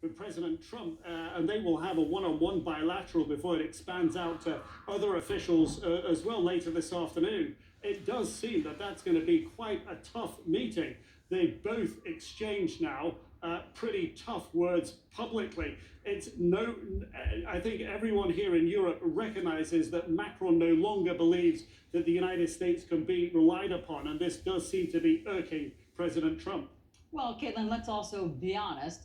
with President Trump, and they will have a one-on-one bilateral before it expands out to other officials as well later this afternoon. It does seem that that's going to be quite a tough meeting. They've both exchanged now pretty tough words publicly. I think everyone here in Europe recognizes that Macron no longer believes that the United States can be relied upon, and this does seem to be irking President Trump. Well, Caitlin, let's also be honest.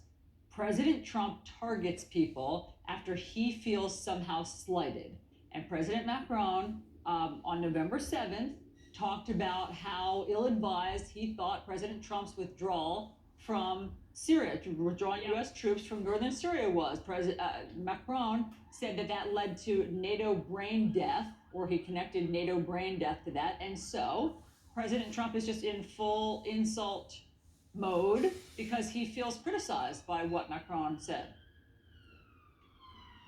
President Trump targets people after he feels somehow slighted. And President Macron, on November 7th, talked about how ill-advised he thought President Trump's withdrawal from Syria, to withdrawing U.S. troops from northern Syria was. Macron said that led to NATO brain death, or he connected NATO brain death to that. And so President Trump is just in full insult mode because he feels criticized by what Macron said.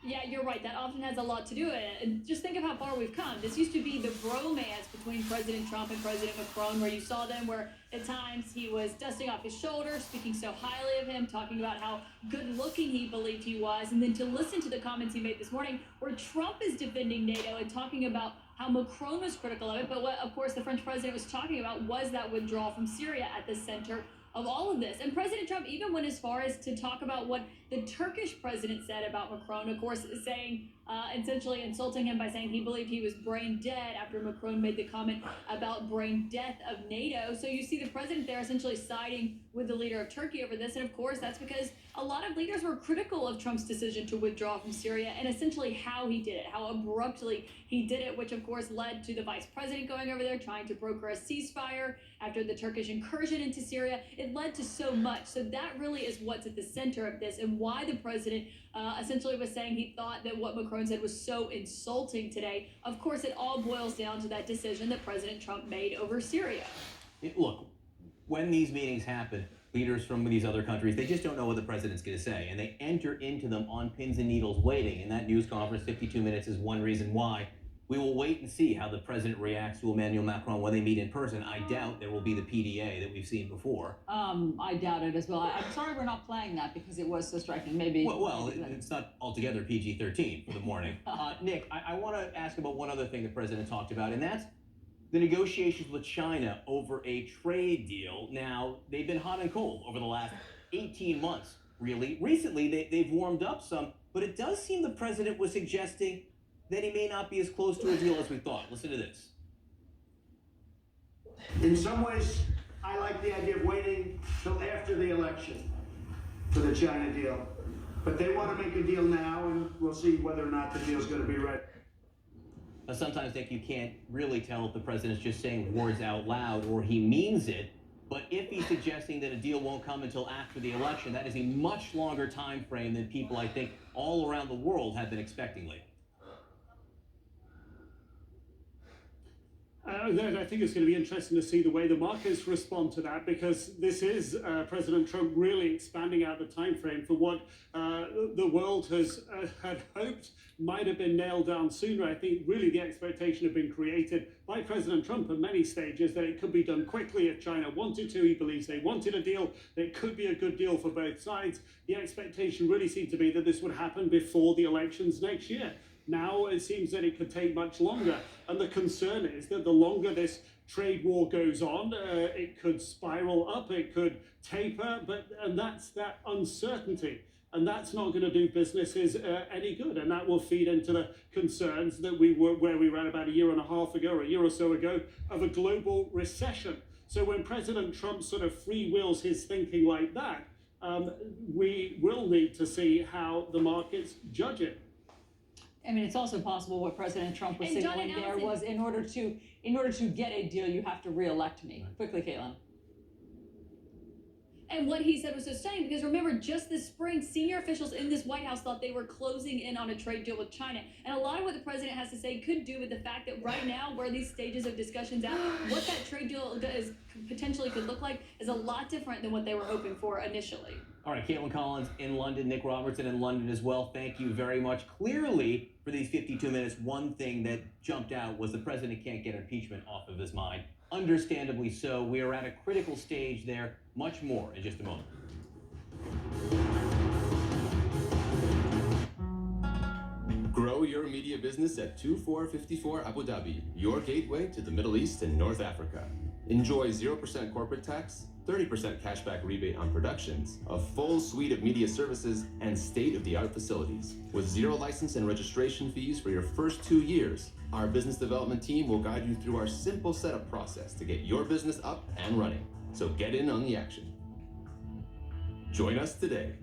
Yeah, you're right. That often has a lot to do with it. And just think of how far we've come. This used to be the bromance between President Trump and President Macron, where you saw them where at times he was dusting off his shoulders, speaking so highly of him, talking about how good looking he believed he was. And then to listen to the comments he made this morning where Trump is defending NATO and talking about how Macron was critical of it. But what, of course, the French president was talking about was that withdrawal from Syria at the center of all of this. And President Trump even went as far as to talk about what the Turkish president said about Macron, of course, saying, essentially insulting him by saying he believed he was brain dead after Macron made the comment about brain death of NATO. So you see the president there essentially siding with the leader of Turkey over this. And of course, that's because a lot of leaders were critical of Trump's decision to withdraw from Syria and essentially how he did it, how abruptly he did it, which of course led to the vice president going over there trying to broker a ceasefire after the Turkish incursion into Syria. It led to so much. So that really is what's at the center of this and why the president essentially was saying he thought that what Macron said was so insulting today. Of course, it all boils down to that decision that President Trump made over Syria. Look, when these meetings happen, leaders from these other countries, they just don't know what the president's going to say, and they enter into them on pins and needles waiting. And that news conference, 52 minutes, is one reason why. We will wait and see how the president reacts to Emmanuel Macron when they meet in person. I doubt there will be the PDA that we've seen before. I doubt it as well. I'm sorry we're not playing that because it was so striking. Maybe. Well, it's not altogether PG-13 for the morning. Nick, I want to ask about one other thing the president talked about, and that's the negotiations with China over a trade deal. Now, they've been hot and cold over the last 18 months, really. Recently, they've warmed up some, but it does seem the president was suggesting that he may not be as close to a deal as we thought. Listen to this. In some ways, I like the idea of waiting till after the election for the China deal. But they want to make a deal now, and we'll see whether or not the deal's going to be right. Now, sometimes, Nick, you can't really tell if the president's just saying words out loud or he means it. But if he's suggesting that a deal won't come until after the election, that is a much longer time frame than people, I think, all around the world have been expecting lately. I think it's going to be interesting to see the way the markets respond to that, because this is President Trump really expanding out the time frame for what the world had hoped might have been nailed down sooner. I think really the expectation had been created by President Trump at many stages that it could be done quickly if China wanted to. He believes they wanted a deal. It could be a good deal for both sides. The expectation really seemed to be that this would happen before the elections next year. Now it seems that it could take much longer. And the concern is that the longer this trade war goes on, it could spiral up, it could taper, and that's that uncertainty. And that's not going to do businesses any good. And that will feed into the concerns that where we ran about a year and a half ago, or a year or so ago, of a global recession. So when President Trump sort of freewheels his thinking like that, we will need to see how the markets judge it. I mean, it's also possible what President Trump was signaling there was in order to get a deal, you have to reelect me. Quickly, Caitlin. And what he said was so stunning, because remember, just this spring, senior officials in this White House thought they were closing in on a trade deal with China. And a lot of what the president has to say could do with the fact that right now, where these stages of discussions at, what that trade deal is potentially could look like is a lot different than what they were hoping for initially. All right, Caitlin Collins in London, Nick Robertson in London as well. Thank you very much. Clearly, for these 52 minutes, one thing that jumped out was the president can't get impeachment off of his mind. Understandably so. We are at a critical stage there. Much more in just a moment. your media business at 2454 Abu Dhabi, your gateway to the Middle East and North Africa. Enjoy 0% corporate tax, 30% cashback rebate on productions, a full suite of media services, and state-of-the-art facilities. With zero license and registration fees for your first 2 years, our business development team will guide you through our simple setup process to get your business up and running. So get in on the action. Join us today.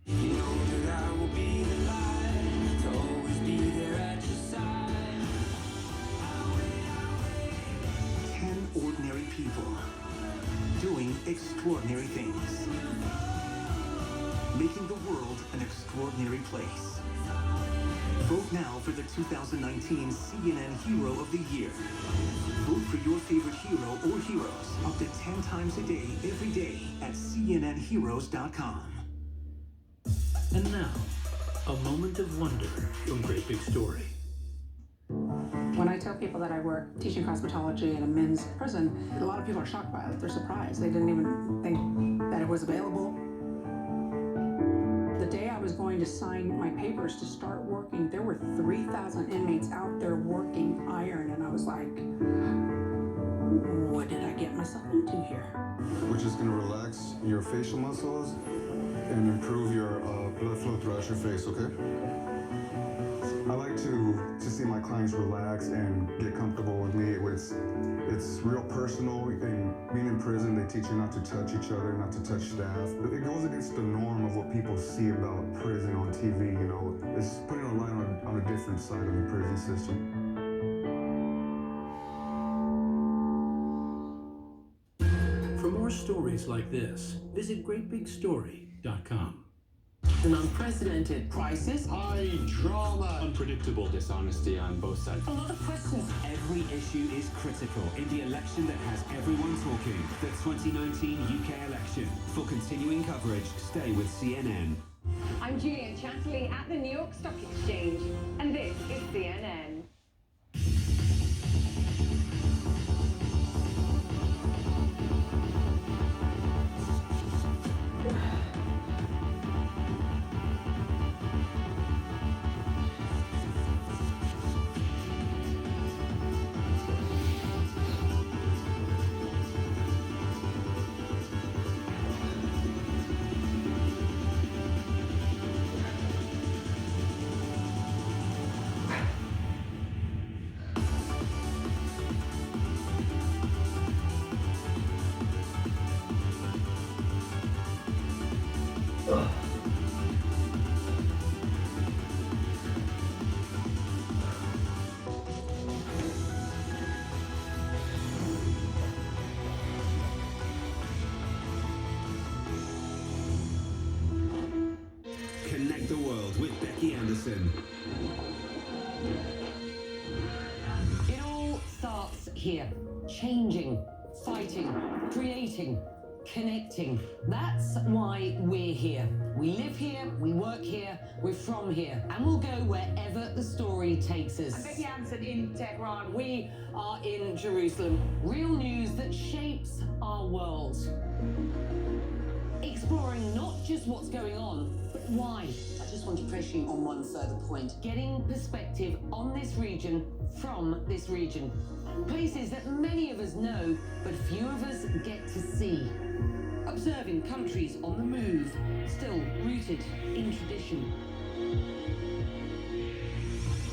You know that I will be the light to always be there at your side. I'll wait. 10 ordinary people doing extraordinary things, making the world an extraordinary place. Vote now for the 2019 CNN Hero of the Year. Vote for your favorite hero or heroes up to 10 times a day, every day at cnnheroes.com. And now, a moment of wonder from Great Big Story. When I tell people that I work teaching cosmetology in a men's prison, a lot of people are shocked by it. They're surprised. They didn't even think that it was available. The day I was going to sign my papers to start working, there were 3,000 inmates out there working iron, and I was like, what did I get myself into here? We're just going to relax your facial muscles and improve your blood flow throughout your face, okay? I like to see my clients relax and get comfortable with me. It's real personal, and being in prison, they teach you not to touch each other, not to touch staff. It goes against the norm of what people see about prison on TV, you know. It's putting a light on a different side of the prison system. For more stories like this, visit GreatBigStory.com. An unprecedented crisis, high drama, unpredictable dishonesty on both sides. a lot of questions. Every issue is critical in the election that has everyone talking. The 2019 UK election. For continuing coverage, stay with CNN. I'm Julian Chatterley at the New York Stock Exchange, and this is CNN. Connect the world with Becky Anderson. It all starts here. Changing, fighting, creating, connecting. That's why we're here. We live here, we work here, we're from here, and we'll go wherever the story takes us. I'm Becky Anderson in Tehran. We are in Jerusalem. Real news that shapes our world. Exploring not just what's going on, but why. I just want to press you on one further point. Getting perspective on this region from this region. Places that many of us know, but few of us get to see. Observing countries on the move, still rooted in tradition.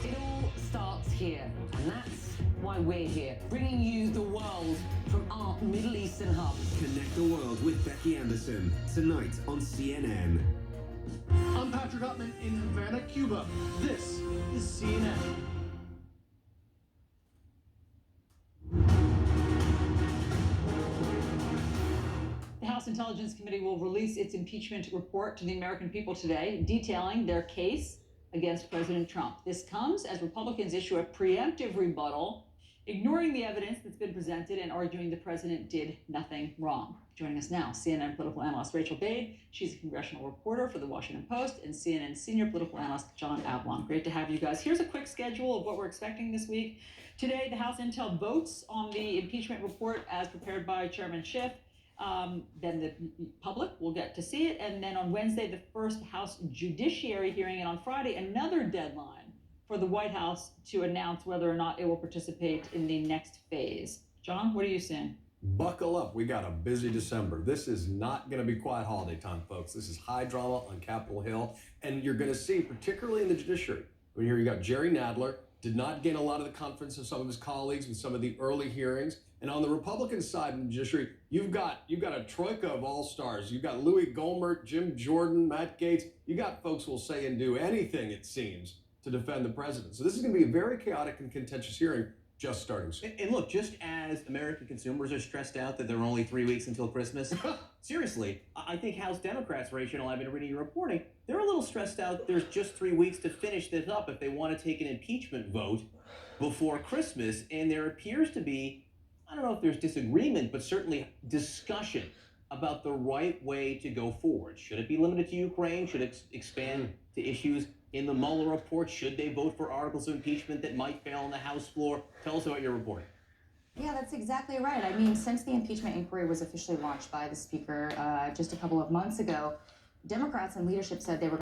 It all starts here, and that's why we're here, bringing you the world from our Middle Eastern hub. Connect the world with Becky Anderson, tonight on CNN. I'm Patrick Upman in Havana, Cuba. This is CNN. The House Intelligence Committee will release its impeachment report to the American people today, detailing their case against President Trump. This comes as Republicans issue a preemptive rebuttal, ignoring the evidence that's been presented and arguing the president did nothing wrong. Joining us now, CNN political analyst Rachel Bade. She's a congressional reporter for The Washington Post, and CNN senior political analyst John Avlon. Great to have you guys. Here's a quick schedule of what we're expecting this week. Today, the House Intel votes on the impeachment report as prepared by Chairman Schiff. then the public will get to see it. And then on Wednesday, the first House Judiciary hearing, and on Friday, another deadline for the White House to announce whether or not it will participate in the next phase. John, what are you seeing? Buckle up. We got a busy December. This is not going to be quiet holiday time, folks. This is high drama on Capitol Hill. And you're going to see, particularly in the judiciary, when here you got Jerry Nadler, did not gain a lot of the confidence of some of his colleagues with some of the early hearings. And on the Republican side in the judiciary, you've got a troika of all-stars. You've got Louis Gohmert, Jim Jordan, Matt Gaetz. You got folks who will say and do anything, it seems, to defend the president. So this is going to be a very chaotic and contentious hearing just starting soon. And look, just as American consumers are stressed out that there are only 3 weeks until Christmas, seriously, I think House Democrats, Rachel, I've been reading your reporting, they're a little stressed out. There's just 3 weeks to finish this up if they want to take an impeachment vote before Christmas. And there appears to be, I don't know if there's disagreement, but certainly discussion about the right way to go forward. Should it be limited to Ukraine? Should it expand to issues in the Mueller report? Should they vote for articles of impeachment that might fail on the House floor? Tell us about your reporting. Yeah, that's exactly right. I mean, since the impeachment inquiry was officially launched by the Speaker just a couple of months ago, Democrats and leadership said they were